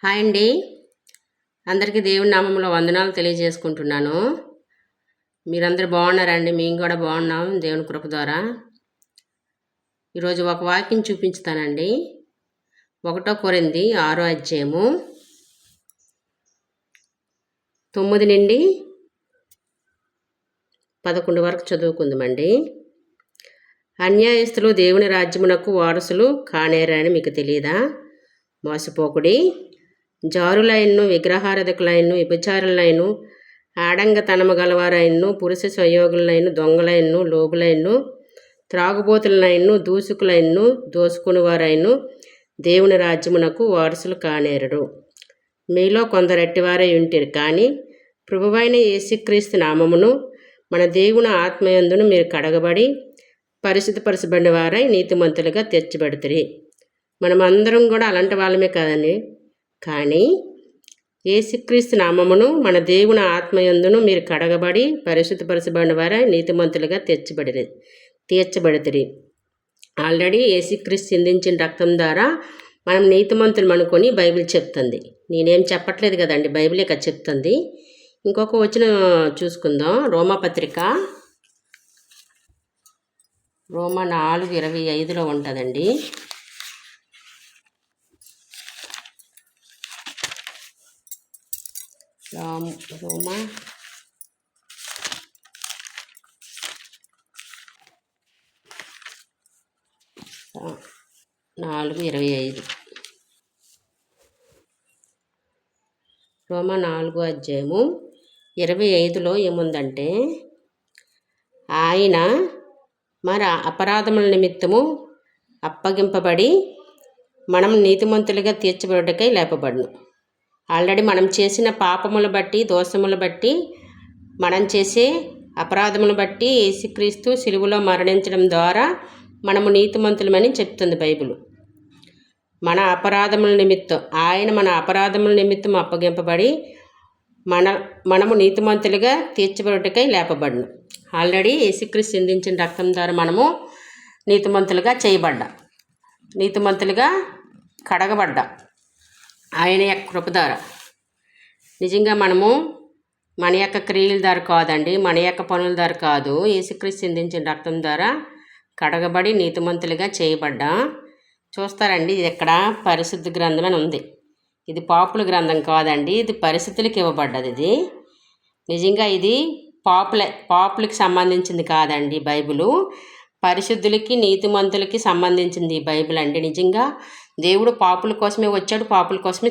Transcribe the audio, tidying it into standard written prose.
Hi అండి. అందరికీ దేవుని నామంలో వందనాలు తెలియజేసుకుంటున్నాను. మీరందరూ బాగున్నారండి? మేము కూడా బాగున్నాం దేవుని కృప ద్వారా. ఈరోజు ఒక వాక్యం చూపించుతానండి. 1 కొరింథీ 6వ అధ్యాయము 9 నుండి 11 వరకు చదువుకుందామండి. అన్యాయస్తులు దేవుని రాజ్యమునకు వారసులు కానేరని మీకు తెలియదా? మోసపోకుడి. జారులైన్ను, విగ్రహారాధకులైన్ను, వ్యభిచారులైన్ను, ఆడంగతనము గలవారైన్ను, పురుష స్వయోగులైన్ను, దొంగలైన్ను, లోబులైన్ను, త్రాగుబోతులైన్ను, దూసుకులైన్ను, దోసుకునివారైన్ను దేవుని రాజ్యమునకు వారసులు కానేరరు. మీలో కొందరు ఎట్టివారై ఉంటిరి, కానీ ప్రభువైన యేసుక్రీస్తు నామమును మన దేవుని ఆత్మయందును మీరు కడగబడి పరిశుద్ధపరచబడిన వారై నీతిమంతులుగా తీర్చబడుతురి. మనమందరం కూడా అలాంటి వాళ్ళమే కదండి. కానీ యేసుక్రీస్తు నామమును మన దేవుని ఆత్మయందును మీరు కడగబడి పరిశుద్ధపరచబడిన వారై నీతిమంతులుగా తీర్చబడుతురి. ఆల్రెడీ యేసుక్రీస్తు చిందించిన రక్తం ద్వారా మనం నీతిమంతులు అనుకొని బైబిల్ చెప్తుంది. నేనేం చెప్పట్లేదు కదండి, బైబిలే కదా చెప్తుంది. ఇంకొక వచనం చూసుకుందాం. రోమాపత్రిక రోమా 4:25 ఉంటుందండి. రోమా 4:25. రోమా 4వ అధ్యాయము 25లో ఏముందంటే, ఆయన మన అపరాధముల నిమిత్తము అప్పగింపబడి మనం నీతిమంతులుగా తీర్చబడుటకై లేపబడును. ఆల్రెడీ మనం చేసిన పాపములు బట్టి, దోషములు బట్టి, మనం చేసే అపరాధములు బట్టి యేసుక్రీస్తు సిలువలో మరణించడం ద్వారా మనము నీతిమంతులమని చెప్తుంది బైబిల్. మన అపరాధముల నిమిత్తం ఆయన మన అపరాధముల నిమిత్తం అప్పగింపబడి మనము నీతిమంతులుగా తీర్చబడుటకై లేపబడును. ఆల్రెడీ యేసుక్రీస్తు చిందించిన రక్తం ద్వారా మనము నీతిమంతులుగా చేయబడ్డా, నీతిమంతులుగా కడగబడ్డా ఆయన యొక్క కృప ద్వారా. నిజంగా మనము మన యొక్క క్రియల ద్వారా కాదండి, మన యొక్క పనుల ద్వారా కాదు, యేసుక్రీస్తు చిందించిన రక్తం ద్వారా కడగబడి నీతిమంతులుగా చేయబడ్డా. చూస్తారండి, ఇది ఇక్కడ పరిశుద్ధ గ్రంథం అని ఉంది. ఇది పాపుల గ్రంథం కాదండి, ఇది పరిశుద్ధులకు ఇవ్వబడ్డది. ఇది నిజంగా ఇది పాపులకి సంబంధించింది కాదండి బైబిలు. పరిశుద్ధులకి, నీతిమంతులకి సంబంధించింది ఈ బైబిల్ అండి. నిజంగా దేవుడు పాపుల కోసమే వచ్చాడు, పాపుల కోసమే